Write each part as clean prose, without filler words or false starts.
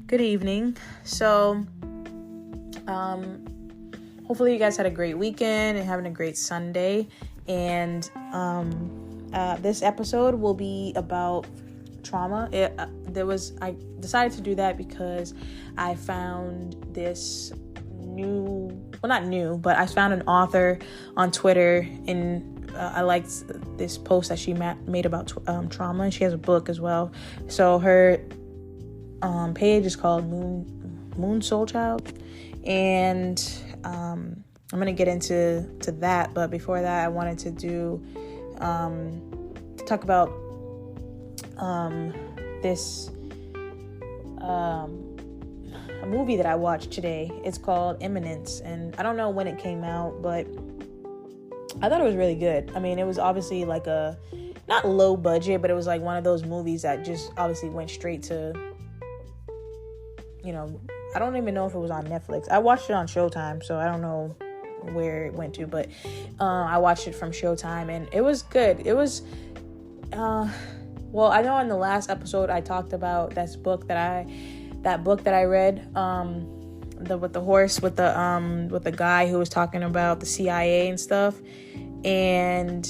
Good evening. So, hopefully you guys had a great weekend and having a great Sunday. And this episode will be about trauma. I decided to do that because I found this I found an author on Twitter, and I liked this post that she made about trauma. And she has a book as well. So her page is called Moon Soul Child, and I'm gonna get into that. But before that, I wanted to talk about this a movie that I watched today. It's called Imminence, and I don't know when it came out, but I thought it was really good. I mean, it was obviously like a not low budget, but it was like one of those movies that just obviously went straight to, I don't even know if it was on Netflix. I watched it on Showtime, so I don't know where it went to, but I watched it from Showtime, and it was good. It was, I know in the last episode I talked about that book that I read, with the guy who was talking about the CIA and stuff, and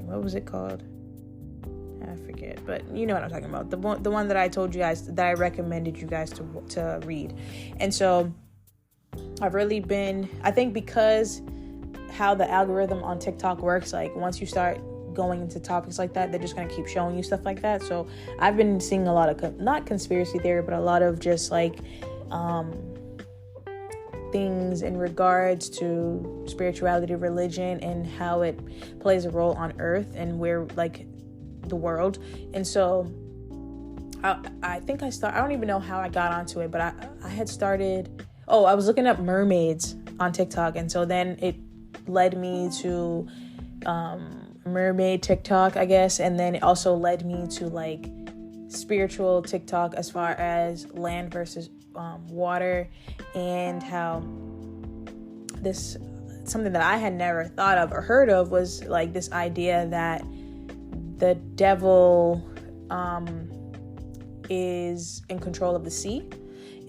what was it called? I forget, but you know what I'm talking about. The one that I told you guys, that I recommended you guys to read. And so I've really been, I think because how the algorithm on TikTok works, like once you start going into topics like that, they're just going to keep showing you stuff like that. So I've been seeing a lot of, not conspiracy theory, but a lot of just like things in regards to spirituality, religion, and how it plays a role on Earth and where, like, the world. And so I think I don't even know how I got onto it, but I had started, I was looking up mermaids on TikTok, and so then it led me to mermaid TikTok, I guess, and then it also led me to like spiritual TikTok as far as land versus water, and how something that I had never thought of or heard of was like this idea that the devil is in control of the sea,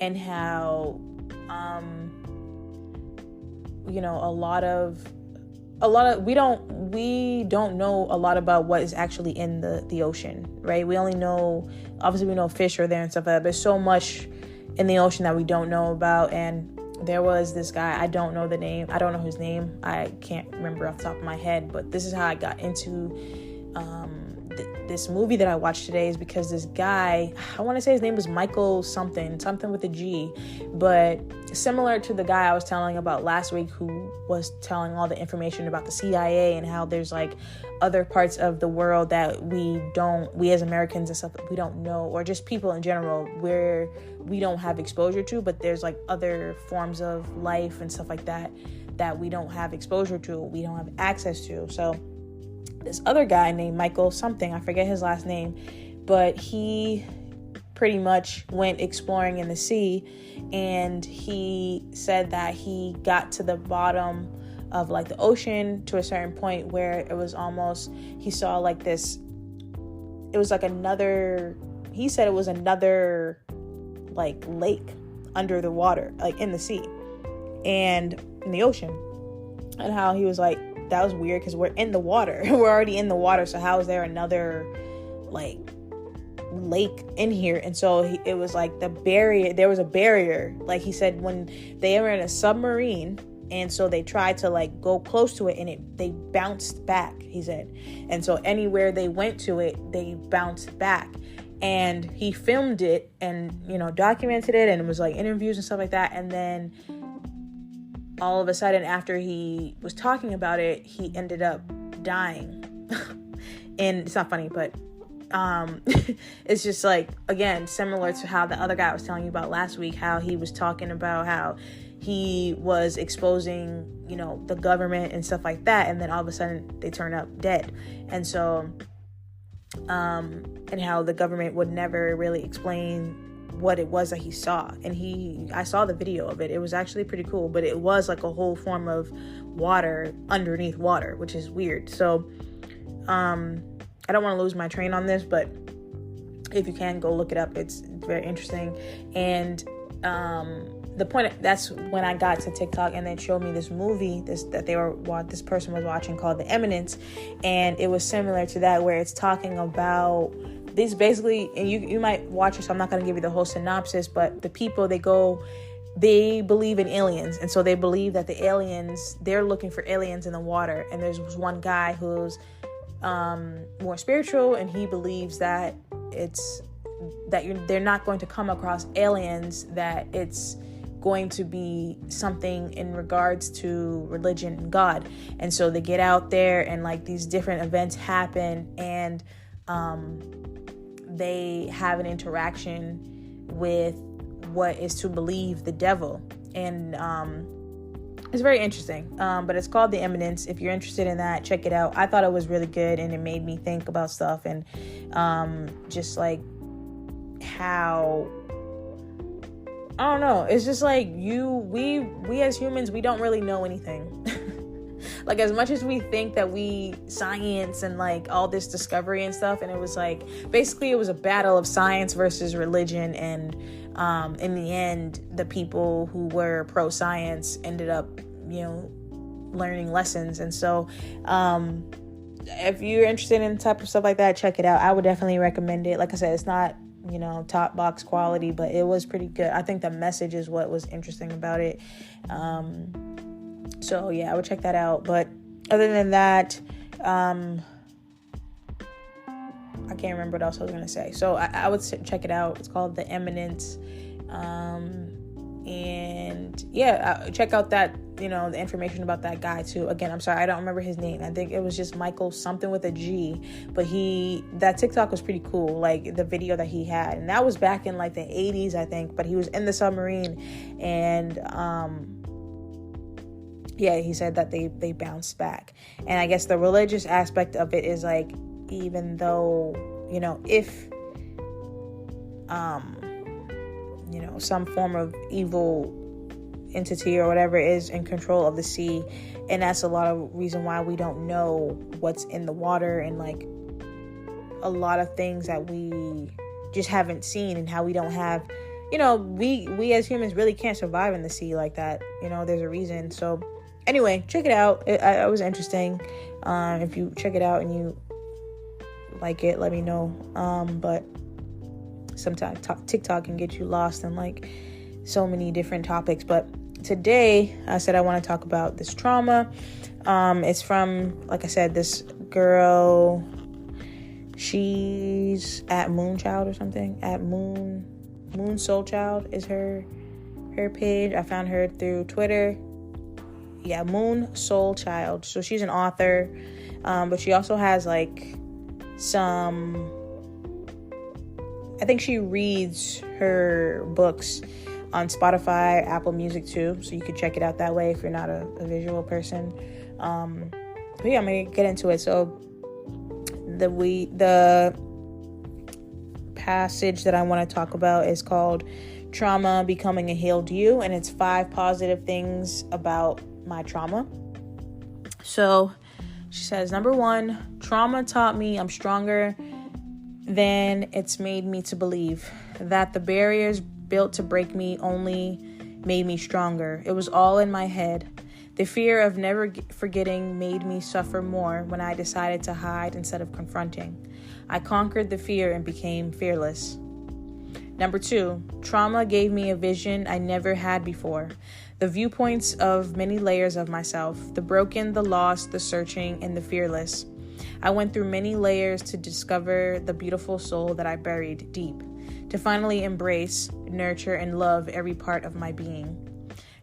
and how we don't know a lot about what is actually in the ocean, right? We only know, obviously we know fish are there and stuff like that, but there's so much in the ocean that we don't know about. And there was this guy, I don't know his name, I can't remember off the top of my head, but this is how I got into this movie that I watched today, is because this guy, I want to say his name was Michael something with a G, but similar to the guy I was telling about last week, who was telling all the information about the CIA and how there's like other parts of the world that we as Americans and stuff, we don't know, or just people in general, where we don't have exposure to, but there's like other forms of life and stuff like that we don't have exposure to, we don't have access to. So this other guy named Michael something, I forget his last name, but he pretty much went exploring in the sea, and he said that he got to the bottom of like the ocean to a certain point where it was almost, he saw like this, it was like another, he said it was another like lake under the water, like in the sea and in the ocean, and how he was like, that was weird because we're in the water. We're already in the water. So how is there another like lake in here? And so it was like there was a barrier. Like he said, when they were in a submarine, and so they tried to like go close to it, and they bounced back, he said. And so anywhere they went to it, they bounced back. And he filmed it and, documented it, and it was like interviews and stuff like that. And then all of a sudden, after he was talking about it, he ended up dying. And it's not funny, but it's just like, again, similar to how the other guy I was telling you about last week, how he was talking about how he was exposing, the government and stuff like that, and then all of a sudden they turn up dead. And so and how the government would never really explain what it was that he saw. And I saw the video of it. It was actually pretty cool, but it was like a whole form of water underneath water, which is weird. So I don't want to lose my train on this, but If you can, go look it up. It's very interesting. And the point, that's when I got to TikTok, and they showed me this movie this person was watching called The Eminence, and it was similar to that, where it's talking about these basically, and you might watch it, so I'm not going to give you the whole synopsis, but the people, they believe in aliens, and so they believe that the aliens, they're looking for aliens in the water, and there's one guy who's more spiritual, and he believes that they're not going to come across aliens, that it's going to be something in regards to religion and God. And so they get out there, and like these different events happen, and they have an interaction with what is to believe the devil. And it's very interesting, but it's called The Eminence. If you're interested in that, check it out. I thought it was really good, and it made me think about stuff, and just like how, I don't know, it's just like we as humans, we don't really know anything. Like, as much as we think that science and like all this discovery and stuff, and it was like, basically it was a battle of science versus religion, and in the end, the people who were pro-science ended up, learning lessons. And so if you're interested in type of stuff like that, check it out. I would definitely recommend it. Like I said, it's not top box quality, but it was pretty good. I think the message is what was interesting about it. So yeah, I would check that out. But other than that, I can't remember what else I was going to say. So I would check it out. It's called The Eminence. And yeah, check out that, the information about that guy too. Again, I'm sorry, I don't remember his name. I think it was just Michael something with a G, but that TikTok was pretty cool. Like the video that he had, and that was back in like the 80s, I think, but he was in the submarine, and, yeah, he said that they bounced back. And I guess the religious aspect of it is like, even though, if, some form of evil entity or whatever is in control of the sea, and that's a lot of reason why we don't know what's in the water, and like a lot of things that we just haven't seen, and how we don't have, we as humans really can't survive in the sea like that. There's a reason. So anyway, check it out. It was interesting. If you check it out and you like it, let me know. But sometimes TikTok can get you lost in like so many different topics. But today I said I want to talk about this trauma. It's from, like I said, this girl. She's at Moonchild or something. At Moon Soul Child is her page. I found her through Twitter. Yeah, Moon Soul Child. So she's an author, but she also has like some, I think she reads her books on Spotify, Apple Music too, so you could check it out that way if you're not a visual person. But yeah, I'm gonna get into it. So the passage that I want to talk about is called Trauma Becoming a Healed You, and it's 5 positive things about my trauma. So she says, number 1, trauma taught me I'm stronger than it's made me to believe, that the barriers built to break me only made me stronger. It was all in my head. The fear of never forgetting made me suffer more when I decided to hide instead of confronting. I conquered the fear and became fearless. Number 2, trauma gave me a vision I never had before. The viewpoints of many layers of myself, the broken, the lost, the searching, and the fearless. I went through many layers to discover the beautiful soul that I buried deep, to finally embrace, nurture, and love every part of my being.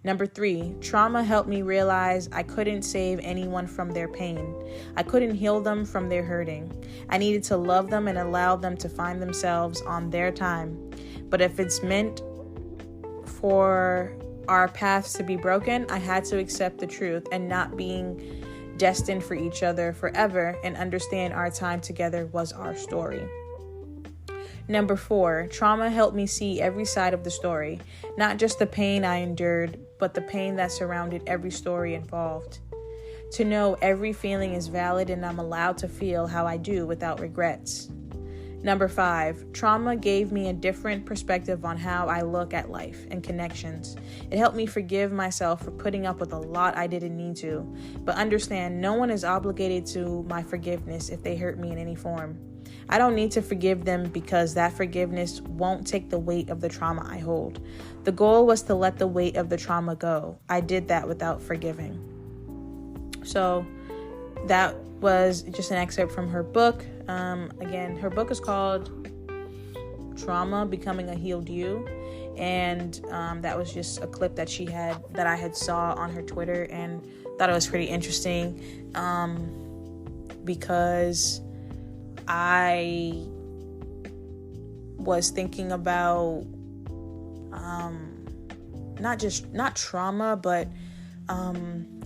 Number 3, trauma helped me realize I couldn't save anyone from their pain. I couldn't heal them from their hurting. I needed to love them and allow them to find themselves on their time. But if it's meant for our paths to be broken, I had to accept the truth and not being destined for each other forever, and understand our time together was our story. Number 4, trauma helped me see every side of the story, not just the pain I endured, but the pain that surrounded every story involved. To know every feeling is valid and I'm allowed to feel how I do without regrets. Number 5, trauma gave me a different perspective on how I look at life and connections. It helped me forgive myself for putting up with a lot I didn't need to. But understand, no one is obligated to my forgiveness if they hurt me in any form. I don't need to forgive them because that forgiveness won't take the weight of the trauma I hold. The goal was to let the weight of the trauma go. I did that without forgiving. So that was just an excerpt from her book. Again, her book is called Trauma, Becoming a Healed You. And that was just a clip that I had saw on her Twitter, and thought it was pretty interesting because I was thinking about not trauma, but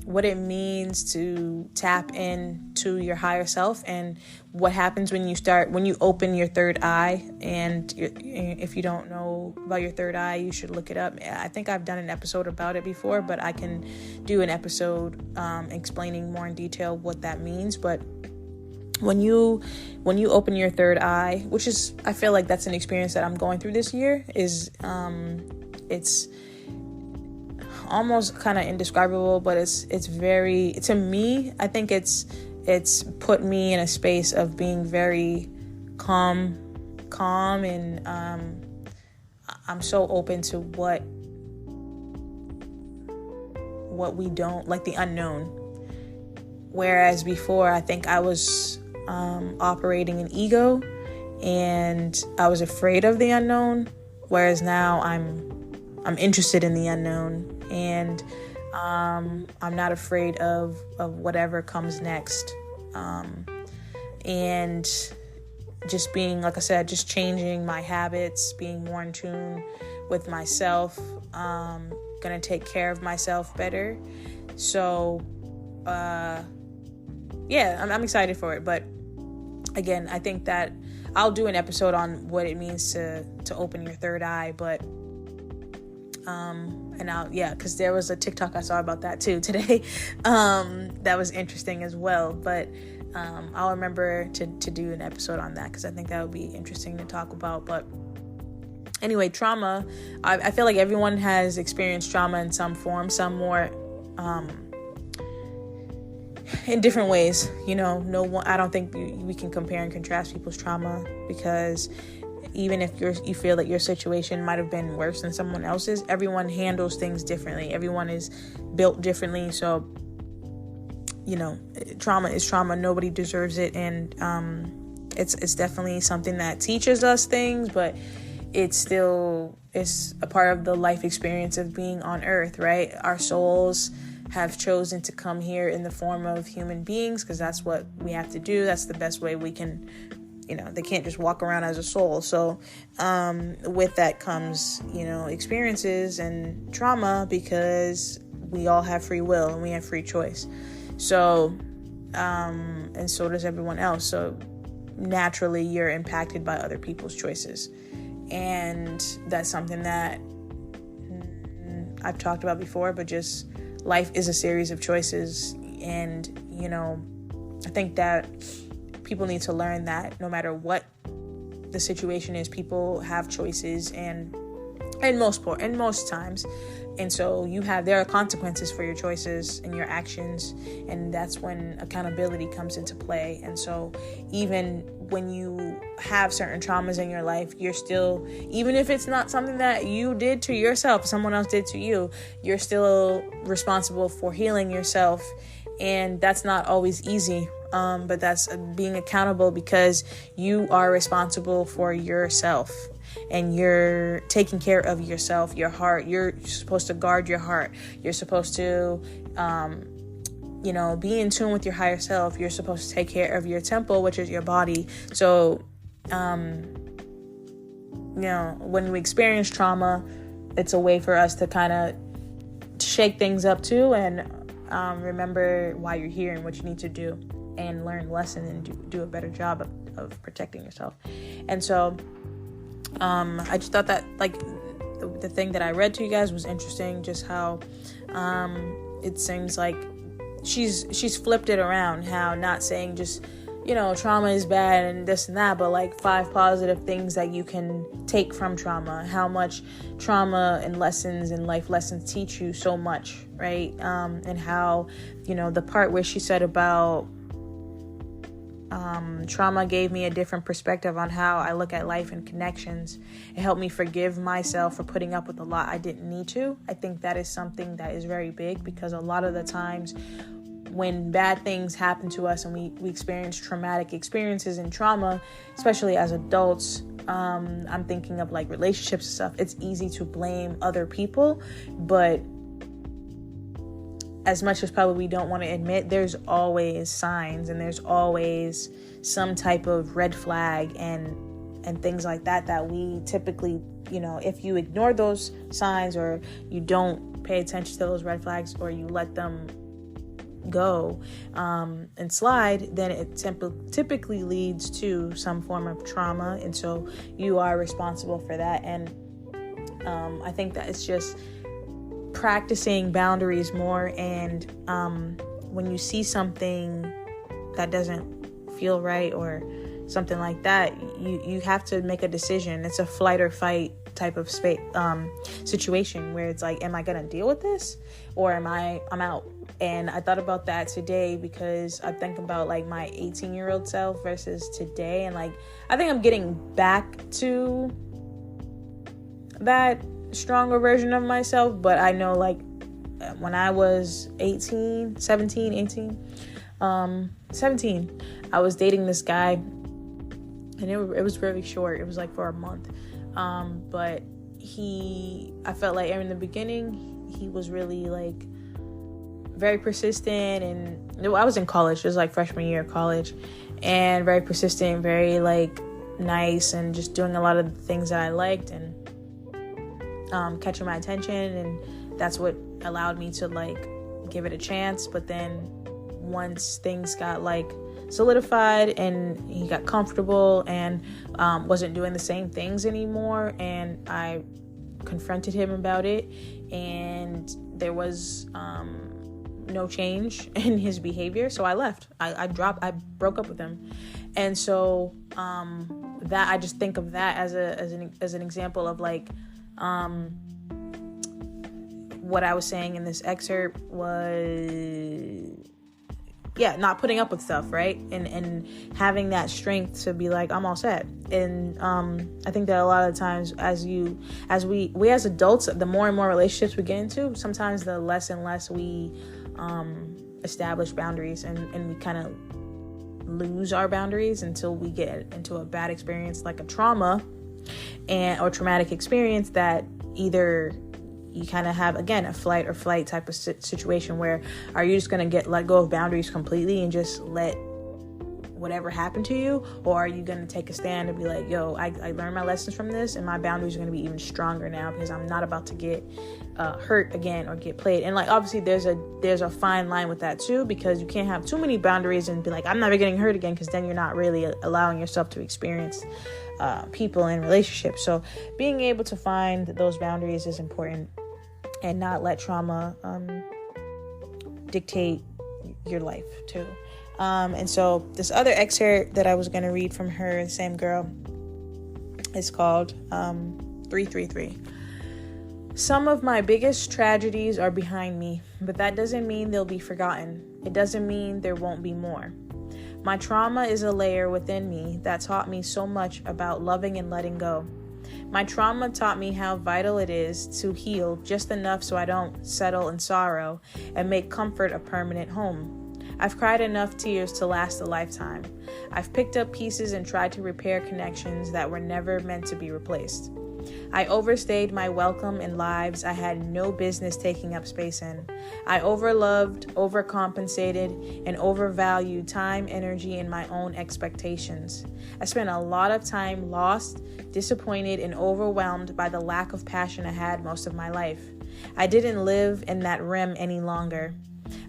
what it means to tap into your higher self, and what happens when you open your third eye. And if you don't know about your third eye, you should look it up. I think I've done an episode about it before, but I can do an episode explaining more in detail what that means. But when you open your third eye, which is, I feel like that's an experience that I'm going through this year, is it's almost kind of indescribable, but it's very, to me, I think it's put me in a space of being very calm, and I'm so open to what we don't like, the unknown. Whereas before, I think I was operating in ego, and I was afraid of the unknown. Whereas now I'm interested in the unknown, and I'm not afraid of whatever comes next. And just being, like I said, just changing my habits, being more in tune with myself, gonna take care of myself better. So, yeah, I'm excited for it. But again, I think that I'll do an episode on what it means to open your third eye, but because there was a TikTok I saw about that too today, that was interesting as well. But I'll remember to do an episode on that, because I think that would be interesting to talk about. But anyway, trauma, I feel like everyone has experienced trauma in some form, some more in different ways. No one, I don't think we can compare and contrast people's trauma, because even if you feel that your situation might have been worse than someone else's, everyone handles things differently. Everyone is built differently. So, trauma is trauma. Nobody deserves it. And it's definitely something that teaches us things, but it's a part of the life experience of being on earth, right? Our souls have chosen to come here in the form of human beings, because that's what we have to do. That's the best way we can, they can't just walk around as a soul. So with that comes, experiences and trauma, because we all have free will and we have free choice. So, and so does everyone else. So naturally you're impacted by other people's choices. And that's something that I've talked about before, but just life is a series of choices. And, I think that people need to learn that no matter what the situation is, people have choices, and most times. And so there are consequences for your choices and your actions, and that's when accountability comes into play. And so even when you have certain traumas in your life, you're still, even if it's not something that you did to yourself, someone else did to you, you're still responsible for healing yourself. And that's not always easy, but that's being accountable, because you are responsible for yourself. And you're taking care of yourself, your heart. You're supposed to guard your heart. You're supposed to, be in tune with your higher self. You're supposed to take care of your temple, which is your body. So, when we experience trauma, it's a way for us to kind of shake things up too, and remember why you're here and what you need to do, and learn lesson and do a better job of protecting yourself. And so, I just thought that, like, the thing that I read to you guys was interesting, just how it seems like she's flipped it around, how not saying just trauma is bad and this and that, but like 5 positive things that you can take from trauma, how much trauma and lessons and life lessons teach you so much, right? And how, the part where she said about trauma gave me a different perspective on how I look at life and connections. It helped me forgive myself for putting up with a lot I didn't need to. I think that is something that is very big, because a lot of the times when bad things happen to us and we experience traumatic experiences and trauma, especially as adults, I'm thinking of like relationships and stuff, it's easy to blame other people. But as much as probably we don't want to admit, there's always signs and there's always some type of red flag and things like that we typically, if you ignore those signs or you don't pay attention to those red flags or you let them go and slide, then it typically leads to some form of trauma, and so you are responsible for that. And I think that it's just practicing boundaries more, and when you see something that doesn't feel right or something like that, you have to make a decision. It's a flight or fight type of situation where it's like, am I gonna deal with this or I'm out? And I thought about that today, because I think about like my 18-year-old self versus today, and like I think I'm getting back to that stronger version of myself. But I know like when I was 17, I was dating this guy, and it was really short. It was like for a month. But I felt like in the beginning, he was really like very persistent, and I was in college. It was like freshman year of college, and very persistent, very like nice, and just doing a lot of the things that I liked, and catching my attention, and that's what allowed me to like give it a chance. But then once things got like solidified and he got comfortable and wasn't doing the same things anymore, and I confronted him about it, and there was no change in his behavior, so I left. I broke up with him. And so that I just think of that as an example of like what I was saying in this excerpt was not putting up with stuff, right? And having that strength to be like, I'm all set. And I think that a lot of times we as adults, the more and more relationships we get into, sometimes the less and less we establish boundaries, and we kind of lose our boundaries until we get into a bad experience like a trauma or traumatic experience, that either you kind of have, again, a flight or flight type of situation where are you just going to let go of boundaries completely and just let whatever happened to you, or are you going to take a stand and be like, yo, I learned my lessons from this, and my boundaries are going to be even stronger now because I'm not about to get hurt again or get played. And like obviously there's a fine line with that too, because you can't have too many boundaries and be like, I'm never getting hurt again, because then you're not really allowing yourself to experience people in relationships. So being able to find those boundaries is important, and not let trauma dictate your life too. And so this other excerpt that I was going to read from her, the same girl, is called 333. Some of my biggest tragedies are behind me, but that doesn't mean they'll be forgotten. It doesn't mean there won't be more. My trauma is a layer within me that taught me so much about loving and letting go. My trauma taught me how vital it is to heal just enough so I don't settle in sorrow and make comfort a permanent home. I've cried enough tears to last a lifetime. I've picked up pieces and tried to repair connections that were never meant to be replaced. I overstayed my welcome in lives I had no business taking up space in. I overloved, overcompensated, and overvalued time, energy, and my own expectations. I spent a lot of time lost, disappointed, and overwhelmed by the lack of passion I had most of my life. I didn't live in that rim any longer.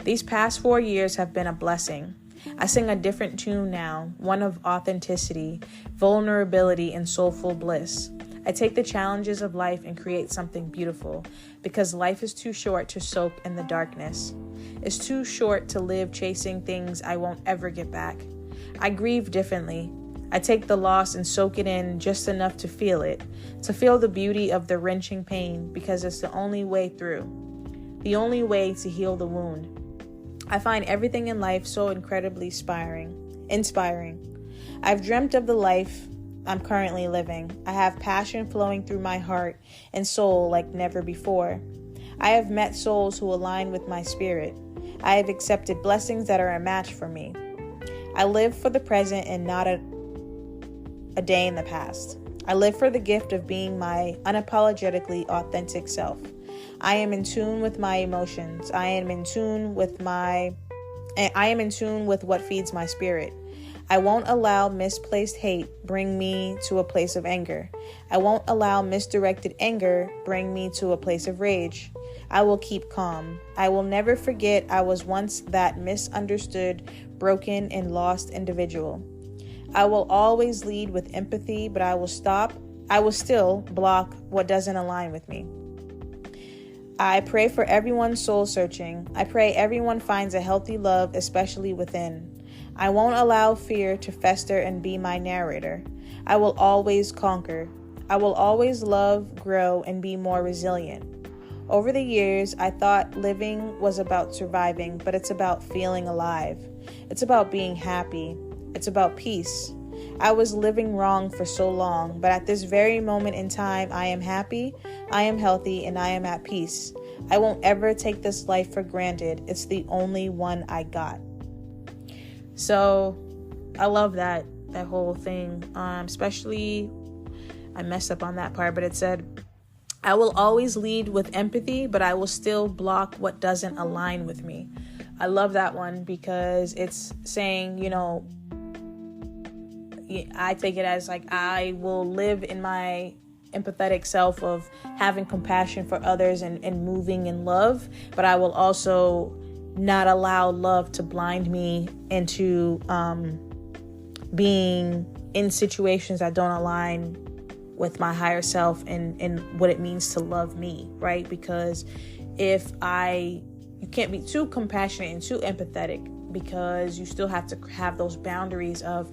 These past 4 years have been a blessing. I sing a different tune now, one of authenticity, vulnerability, and soulful bliss. I take the challenges of life and create something beautiful, because life is too short to soak in the darkness. It's too short to live chasing things I won't ever get back. I grieve differently. I take the loss and soak it in just enough to feel it, to feel the beauty of the wrenching pain, because it's the only way through, the only way to heal the wound. I find everything in life so incredibly inspiring. I've dreamt of the life I'm currently living. I have passion flowing through my heart and soul like never before. I have met souls who align with my spirit. I have accepted blessings that are a match for me. I live for the present and not a day in the past. I live for the gift of being my unapologetically authentic self. I am in tune with my emotions. I am in tune with what feeds my spirit. I won't allow misplaced hate bring me to a place of anger. I won't allow misdirected anger bring me to a place of rage. I will keep calm. I will never forget I was once that misunderstood, broken, and lost individual. I will always lead with empathy, but I will still block what doesn't align with me. I pray for everyone soul searching. I pray everyone finds a healthy love, especially within. I won't allow fear to fester and be my narrator. I will always conquer. I will always love, grow, and be more resilient. Over the years, I thought living was about surviving, but it's about feeling alive. It's about being happy. It's about peace. I was living wrong for so long, but at this very moment in time, I am happy, I am healthy, and I am at peace. I won't ever take this life for granted. It's the only one I got. So I love that whole thing, especially I messed up on that part, but it said, I will always lead with empathy, but I will still block what doesn't align with me. I love that one because it's saying, I take it as like I will live in my empathetic self of having compassion for others and moving in love, but I will also not allow love to blind me into being in situations that don't align with my higher self and what it means to love me, right? Because you can't be too compassionate and too empathetic, because you still have to have those boundaries of,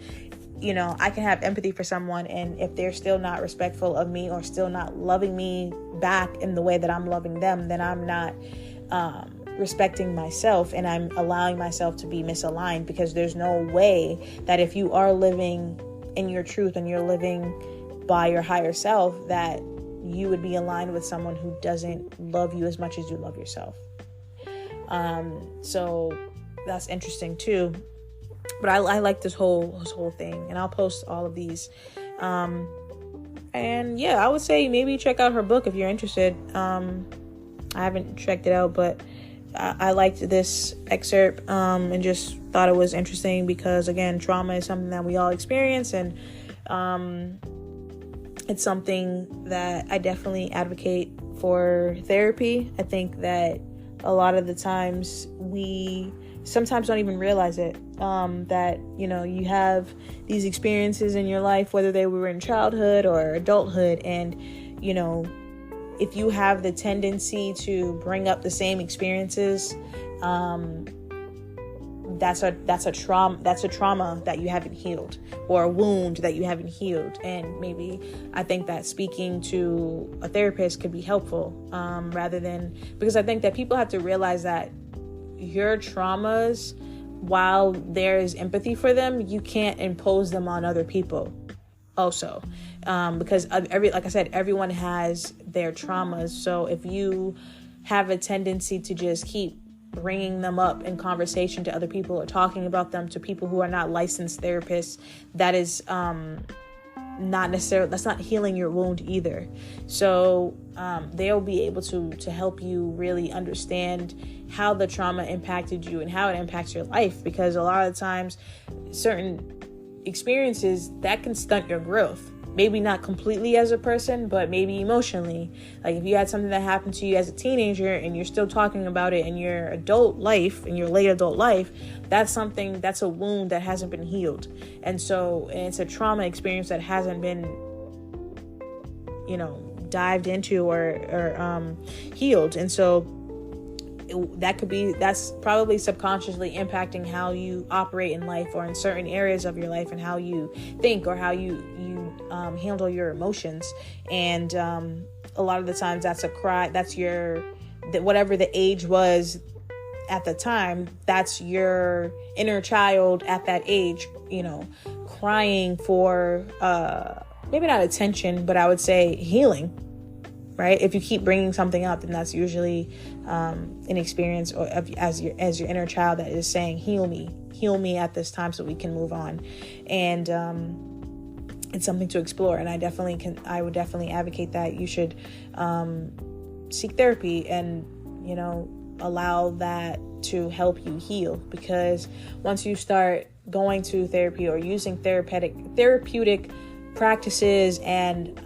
I can have empathy for someone, and if they're still not respectful of me or still not loving me back in the way that I'm loving them, then I'm not respecting myself, and I'm allowing myself to be misaligned, because there's no way that if you are living in your truth and you're living by your higher self, that you would be aligned with someone who doesn't love you as much as you love yourself. So that's interesting too. But I like this whole thing, and I'll post all of these. And yeah, I would say maybe check out her book if you're interested. I haven't checked it out, but I liked this excerpt and just thought it was interesting because, again, trauma is something that we all experience, and it's something that I definitely advocate for therapy. I think that a lot of the times we sometimes don't even realize it, that, you have these experiences in your life, whether they were in childhood or adulthood, and, if you have the tendency to bring up the same experiences, that's a trauma that you haven't healed, or a wound that you haven't healed. And maybe I think that speaking to a therapist could be helpful, because I think that people have to realize that your traumas, while there is empathy for them, you can't impose them on other people also, because like I said, everyone has their traumas. So if you have a tendency to just keep bringing them up in conversation to other people, or talking about them to people who are not licensed therapists, that is that's not healing your wound either. So they'll be able to help you really understand how the trauma impacted you and how it impacts your life, because a lot of times certain experiences that can stunt your growth. Maybe not completely as a person, but maybe emotionally. Like if you had something that happened to you as a teenager and you're still talking about it in your adult life, in your late adult life, that's a wound that hasn't been healed. And it's a trauma experience that hasn't been, dived into or healed. And so that's probably subconsciously impacting how you operate in life, or in certain areas of your life, and how you think, or how you handle your emotions. And a lot of the times that's a cry, that's whatever the age was at the time, that's your inner child at that age, crying for maybe not attention, but I would say healing. Right? If you keep bringing something up, then that's usually an experience as your inner child that is saying, heal me at this time so we can move on. And it's something to explore. And I would definitely advocate that you should seek therapy and, allow that to help you heal. Because once you start going to therapy or using therapeutic practices and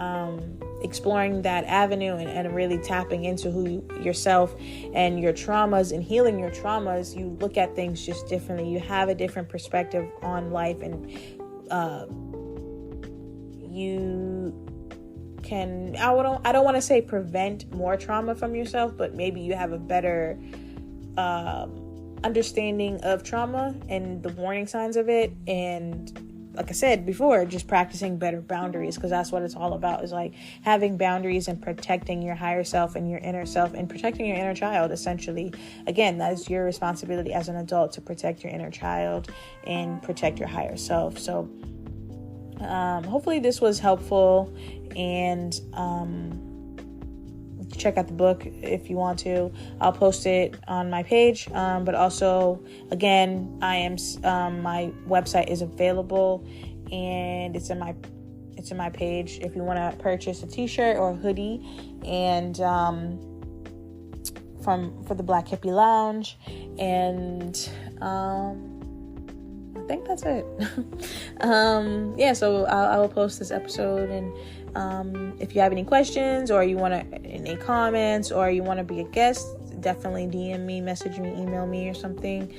exploring that avenue and really tapping into yourself and your traumas and healing your traumas, you look at things just differently. You have a different perspective on life, and you can, I don't want to say prevent more trauma from yourself, but maybe you have a better understanding of trauma and the warning signs of it. And like I said before, just practicing better boundaries, because that's what it's all about, is like having boundaries and protecting your higher self and your inner self and protecting your inner child, essentially. Again, that is your responsibility as an adult, to protect your inner child and protect your higher self. So hopefully this was helpful, and check out the book if you want to. I'll post it on my page, but also, again, my website is available, and it's in my page if you want to purchase a t-shirt or a hoodie, and for the Black Hippie Lounge. And I think that's it. So I will post this episode, and if you have any questions, or you want any comments, or you want to be a guest, definitely DM me, message me, email me or something,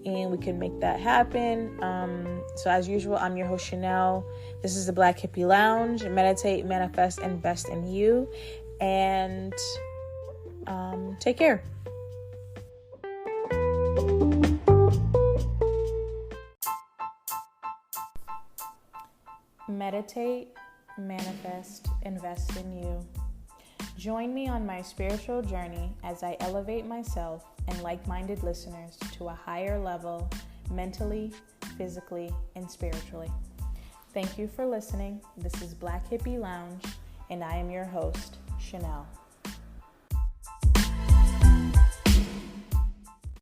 and we can make that happen. So as usual, I'm your host, Chanel. This is the Black Hippie Lounge. Meditate, manifest, invest in you, and take care. Meditate, manifest, invest in you. Join me on my spiritual journey as I elevate myself and like-minded listeners to a higher level, mentally, physically, and spiritually. Thank you for listening. This is Black Hippie Lounge, and I am your host, Chanel.